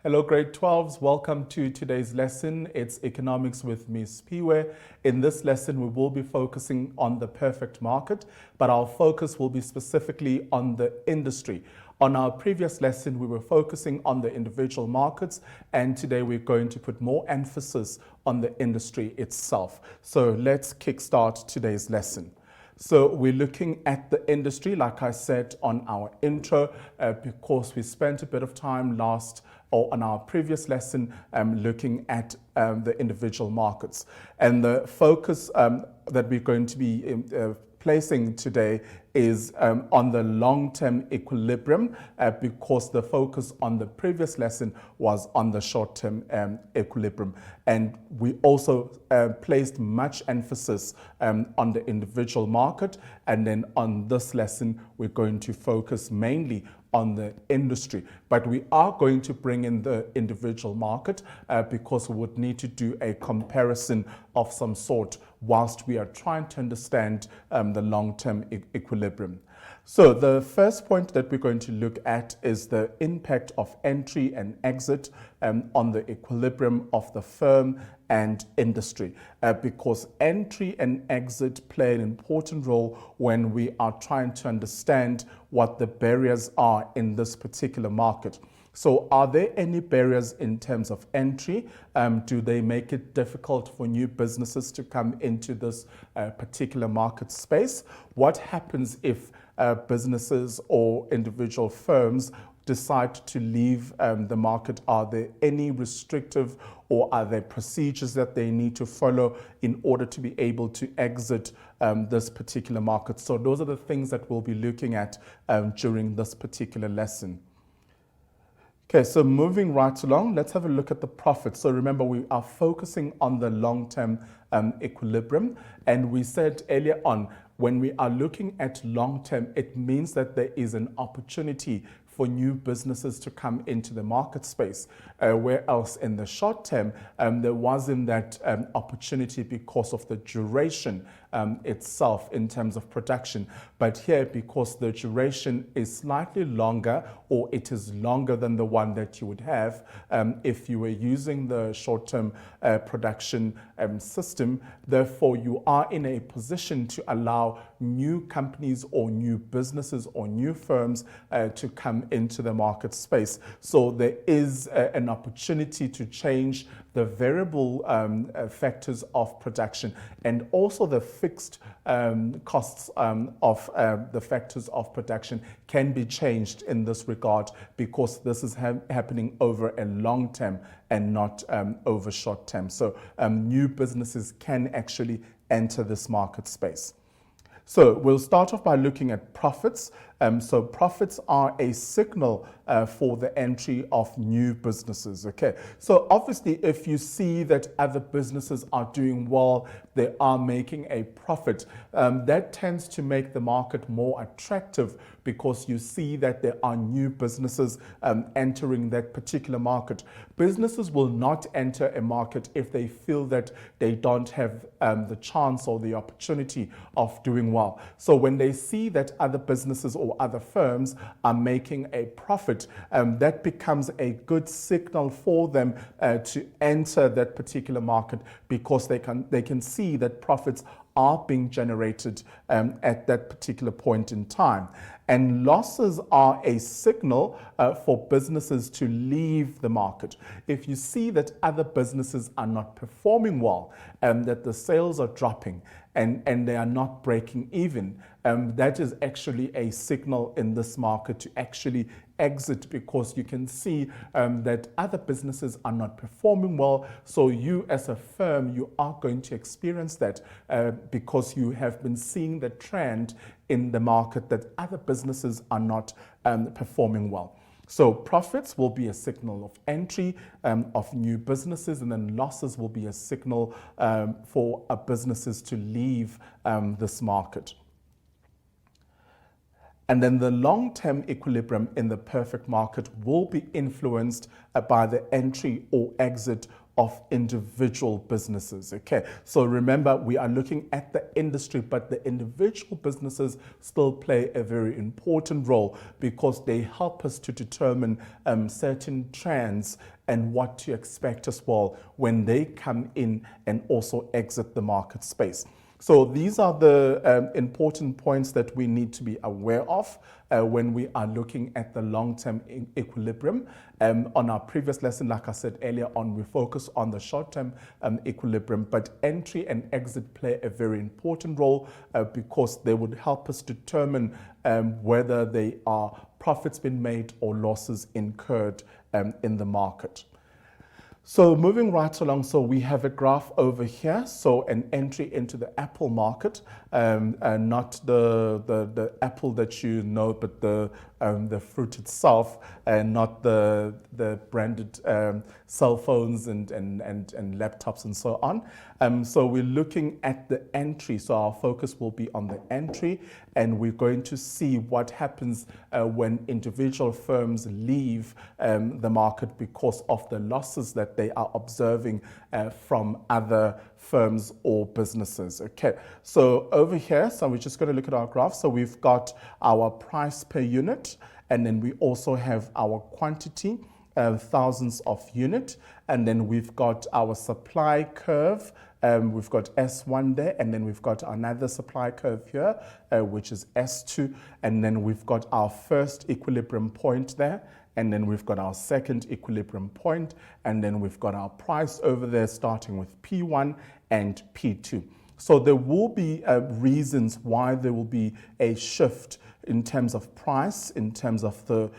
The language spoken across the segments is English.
Hello, grade 12s. Welcome to today's lesson. It's Economics with Ms. Piwe. In this lesson, we will be focusing on the perfect market, but our focus will be specifically on the industry. On our previous lesson, we were focusing on the individual markets, and today we're going to put more emphasis on the industry itself. So let's kickstart today's lesson. So we're looking at the industry, like I said on our intro, because we spent a bit of time on our previous lesson looking at the individual markets. And the focus that we're going to be placing today is on the long-term equilibrium because the focus on the previous lesson was on the short-term equilibrium. And we also placed much emphasis on the individual market. And then on this lesson, we're going to focus mainly on the industry. But we are going to bring in the individual market because we would need to do a comparison of some sort whilst we are trying to understand the long-term equilibrium. So the first point that we're going to look at is the impact of entry and exit on the equilibrium of the firm and industry, because entry and exit play an important role when we are trying to understand what the barriers are in this particular market. So are there any barriers in terms of entry? Do they make it difficult for new businesses to come into this particular market space? What happens if businesses or individual firms decide to leave the market? Are there any restrictive or are there procedures that they need to follow in order to be able to exit this particular market? So those are the things that we'll be looking at during this particular lesson. Okay, so moving right along, let's have a look at the profit. So remember, we are focusing on the long-term equilibrium. And we said earlier on, when we are looking at long-term, it means that there is an opportunity for new businesses to come into the market space, where else in the short term, there wasn't that opportunity because of the duration itself in terms of production. But here, because the duration is slightly longer, or it is longer than the one that you would have if you were using the short-term production system, therefore you are in a position to allow new companies or new businesses or new firms to come into the market space. So there is an opportunity to change the variable factors of production and also the fixed costs of the factors of production can be changed in this regard because this is happening over a long term and not over short term. So new businesses can actually enter this market space. So we'll start off by looking at profits. So profits are a signal for the entry of new businesses, okay? So obviously, if you see that other businesses are doing well, they are making a profit, that tends to make the market more attractive because you see that there are new businesses entering that particular market. Businesses will not enter a market if they feel that they don't have the chance or the opportunity of doing well. So when they see that other businesses or other firms are making a profit, that becomes a good signal for them to enter that particular market because they can see that profits are being generated at that particular point in time. And losses are a signal for businesses to leave the market. If you see that other businesses are not performing well, that the sales are dropping and they are not breaking even, that is actually a signal in this market to actually exit because you can see that other businesses are not performing well. So you as a firm, you are going to experience that because you have been seeing the trend in the market that other businesses are not performing well. So profits will be a signal of entry of new businesses, and then losses will be a signal for businesses to leave this market. And then the long-term equilibrium in the perfect market will be influenced by the entry or exit of individual businesses. Okay, so remember, we are looking at the industry, but the individual businesses still play a very important role because they help us to determine certain trends and what to expect as well when they come in and also exit the market space. So these are the important points that we need to be aware of when we are looking at the long-term equilibrium. On our previous lesson, like I said earlier on, we focus on the short-term equilibrium, but entry and exit play a very important role because they would help us determine whether they are profits being made or losses incurred in the market. So moving right along, so we have a graph over here. So an entry into the Apple market, not the apple that you know, but the fruit itself, and not the branded cell phones and laptops and so on. So we're looking at the entry. So our focus will be on the entry, and we're going to see what happens when individual firms leave the market because of the losses that they are observing from other firms or businesses. Okay, so over here, so we're just going to look at our graph. So we've got our price per unit, and then we also have our quantity, thousands of unit, and then we've got our supply curve. We've got S1 there, and then we've got another supply curve here, which is S2, and then we've got our first equilibrium point there, and then we've got our second equilibrium point, and then we've got our price over there starting with P1 and P2. So there will be reasons why there will be a shift in terms of price, in terms of the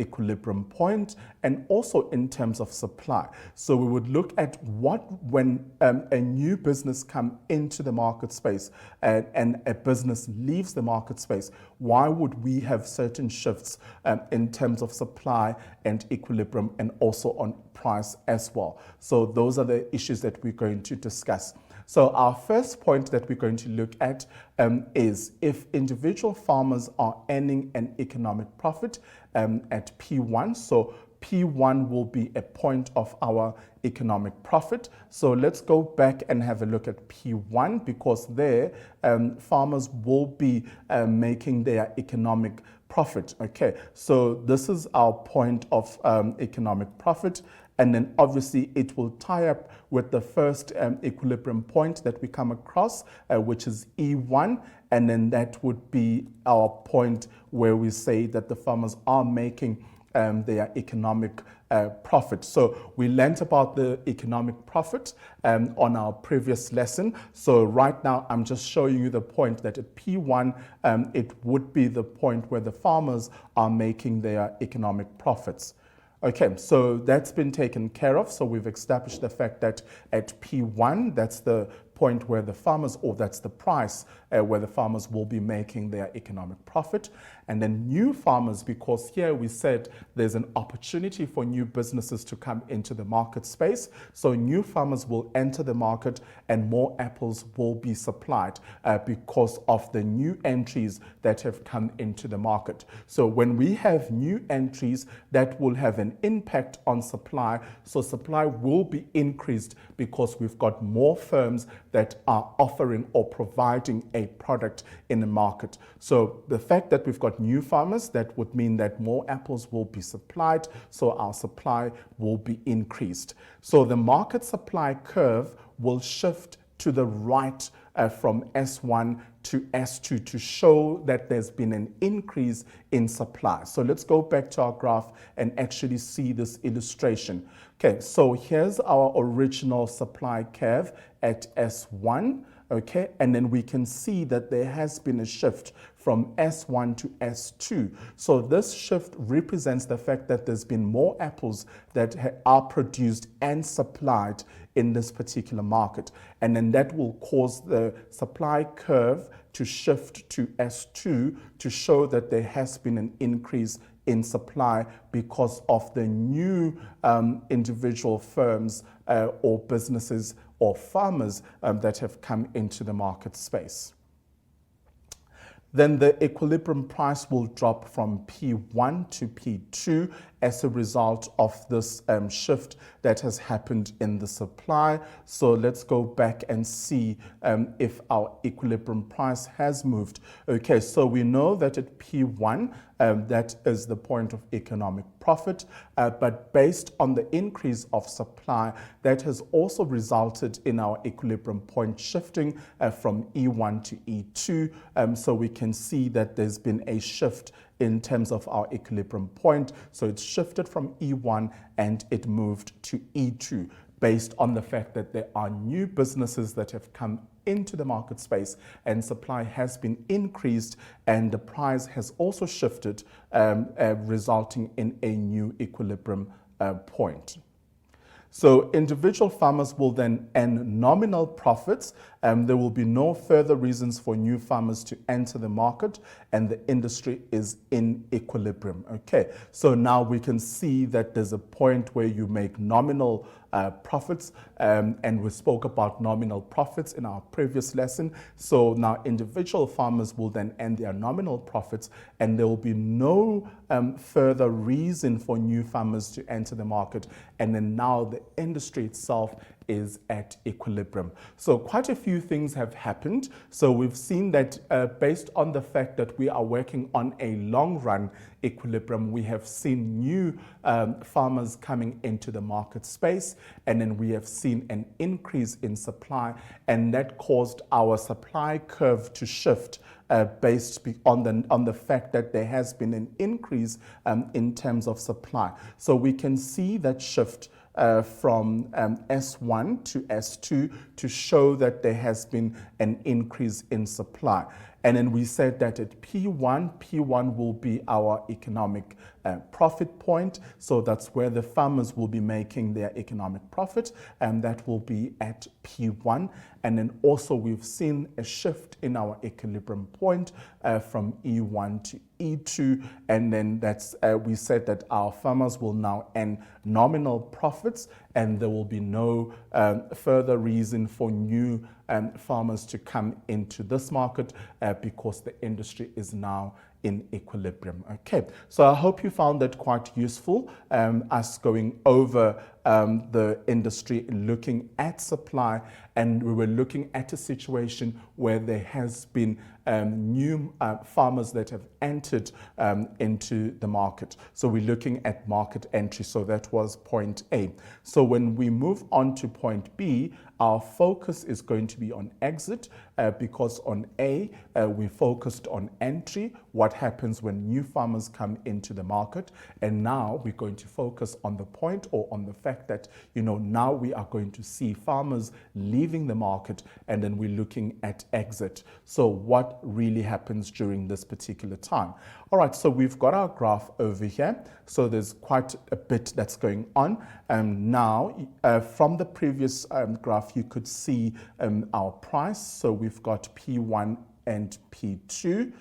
equilibrium point, and also in terms of supply. So we would look at when a new business comes into the market space and a business leaves the market space, why would we have certain shifts in terms of supply and equilibrium and also on price as well? So those are the issues that we're going to discuss. So our first point that we're going to look at is if individual farmers are earning an economic profit at P1. So P1 will be a point of our economic profit. So let's go back and have a look at P1 because there farmers will be making their economic profit. Okay, so this is our point of economic profit. And then obviously it will tie up with the first equilibrium point that we come across, which is E1. And then that would be our point where we say that the farmers are making their economic profit. So we learned about the economic profit on our previous lesson. So right now I'm just showing you the point that at P1 it would be the point where the farmers are making their economic profits. Okay, so that's been taken care of. So we've established the fact that at P1, that's the point where the farmers, or that's the price where the farmers will be making their economic profit. And then new farmers, because here we said there's an opportunity for new businesses to come into the market space. So new farmers will enter the market and more apples will be supplied because of the new entries that have come into the market. So when we have new entries, that will have an impact on supply. So supply will be increased because we've got more firms that are offering or providing a product in the market. So the fact that we've got new farmers, that would mean that more apples will be supplied, so our supply will be increased. So the market supply curve will shift to the right from S1 to S2 to show that there's been an increase in supply. So let's go back to our graph and actually see this illustration. Okay, so here's our original supply curve at S1. Okay, and then we can see that there has been a shift from S1 to S2. So this shift represents the fact that there's been more apples that are produced and supplied in this particular market. And then that will cause the supply curve to shift to S2 to show that there has been an increase in supply because of the new individual firms or businesses or farmers that have come into the market space. Then the equilibrium price will drop from P1 to P2, as a result of this shift that has happened in the supply. So let's go back and see if our equilibrium price has moved. Okay, so we know that at P1, that is the point of economic profit, but based on the increase of supply, that has also resulted in our equilibrium point shifting from E1 to E2. So we can see that there's been a shift in terms of our equilibrium point. So it's shifted from E1 and it moved to E2 based on the fact that there are new businesses that have come into the market space and supply has been increased and the price has also shifted, resulting in a new equilibrium point. So individual farmers will then earn nominal profits. There will be no further reasons for new farmers to enter the market and the industry is in equilibrium. Okay, so now we can see that there's a point where you make nominal profits, and we spoke about nominal profits in our previous lesson. So now individual farmers will then earn their nominal profits and there will be no further reason for new farmers to enter the market, and then now the industry itself is at equilibrium. So quite a few things have happened. So we've seen that based on the fact that we are working on a long run equilibrium, we have seen new farmers coming into the market space, and then we have seen an increase in supply, and that caused our supply curve to shift based on the fact that there has been an increase in terms of supply. So we can see that shift from S1 to S2 to show that there has been an increase in supply. And then we said that at P1 will be our economic profit point. So that's where the farmers will be making their economic profit, and that will be at P1. And then also we've seen a shift in our equilibrium point from E1 to E2. And then that's we said that our farmers will now earn nominal profits, and there will be no further reason for new farmers to come into this market because the industry is now in equilibrium. Okay, so I hope you found that quite useful, us going over the industry, looking at supply, and we were looking at a situation where there has been new farmers that have entered into the market. So we're looking at market entry. So that was point A. So when we move on to point B, our focus is going to be on exit because on A, we focused on entry, what happens when new farmers come into the market. And now we're going to focus on the point, or on the fact that, you know, now we are going to see farmers leaving the market, and then we're looking at exit. So what really happens during this particular time? All right, so we've got our graph over here. So there's quite a bit that's going on. Now, from the previous graph, you could see our price. So we've got P1 and P2.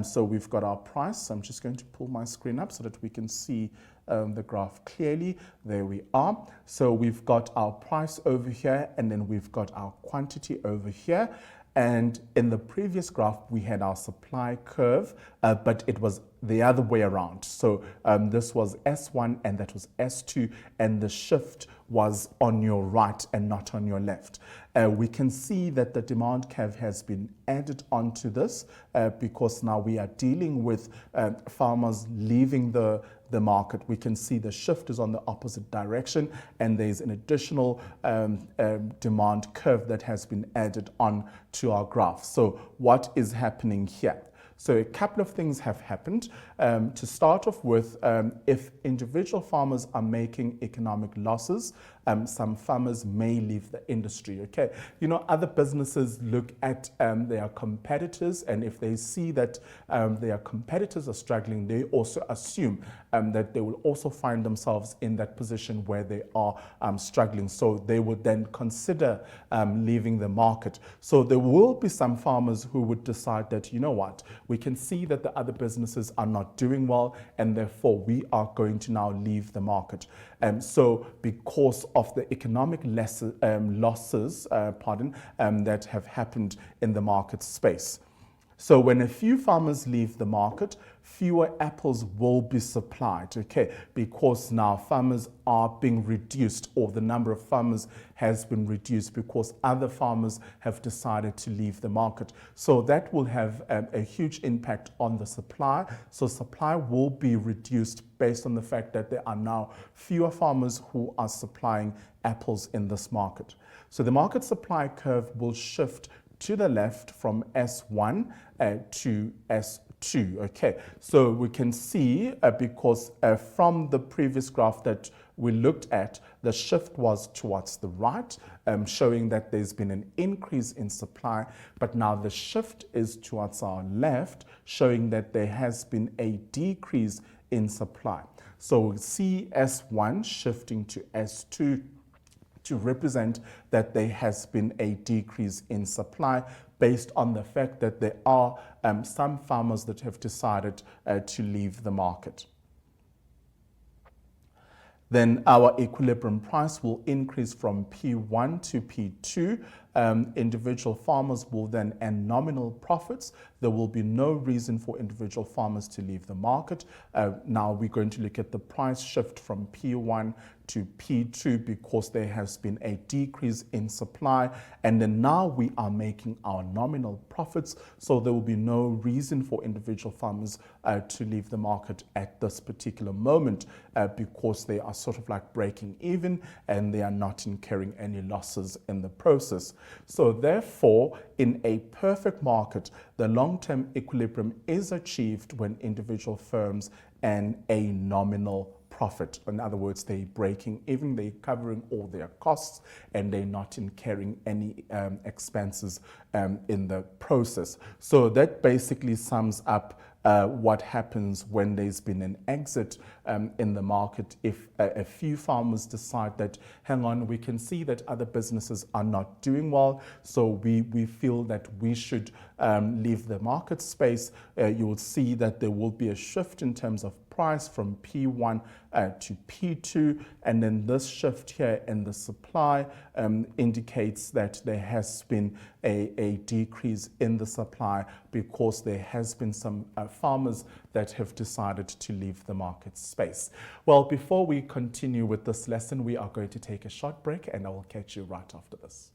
So we've got our price. I'm just going to pull my screen up so that we can see the graph clearly. There we are. So we've got our price over here, and then we've got our quantity over here. And in the previous graph, we had our supply curve, but it was the other way around. So this was S1 and that was S2, and the shift was on your right and not on your left. We can see that the demand curve has been added onto this because now we are dealing with farmers leaving the market. We can see the shift is on the opposite direction, and there's an additional demand curve that has been added on to our graph. So what is happening here? So a couple of things have happened. To start off with, if individual farmers are making economic losses, some farmers may leave the industry, okay? You know, other businesses look at their competitors, and if they see that their competitors are struggling, they also assume that they will also find themselves in that position where they are struggling. So they would then consider leaving the market. So there will be some farmers who would decide that, you know what, we can see that the other businesses are not doing well, and therefore we are going to now leave the market. So because of the economic losses that have happened in the market space. So when a few farmers leave the market, fewer apples will be supplied, okay, because now farmers are being reduced, or the number of farmers has been reduced because other farmers have decided to leave the market. So that will have a huge impact on the supply. So supply will be reduced based on the fact that there are now fewer farmers who are supplying apples in this market. So the market supply curve will shift to the left from S1 to S2. Okay, so we can see because from the previous graph that we looked at, the shift was towards the right, showing that there's been an increase in supply, but now the shift is towards our left, showing that there has been a decrease in supply. So we see S1 shifting to S2 to represent that there has been a decrease in supply based on the fact that there are some farmers that have decided to leave the market. Then our equilibrium price will increase from P1 to P2. Individual farmers will then earn nominal profits. There will be no reason for individual farmers to leave the market. Now we're going to look at the price shift from P1 to P2 because there has been a decrease in supply, and then now we are making our nominal profits, so there will be no reason for individual farmers to leave the market at this particular moment because they are sort of like breaking even and they are not incurring any losses in the process. So therefore, in a perfect market, the long-term equilibrium is achieved when individual firms earn a nominal profit. In other words, they're breaking even, they're covering all their costs, and they're not incurring any expenses in the process. So that basically sums up what happens when there's been an exit in the market. If a few farmers decide that, hang on, we can see that other businesses are not doing well, so we feel that we should leave the market space, you will see that there will be a shift in terms of price from P1 to P2, and then this shift here in the supply indicates that there has been a decrease in the supply because there has been some farmers that have decided to leave the market space. Well, before we continue with this lesson, we are going to take a short break, and I will catch you right after this.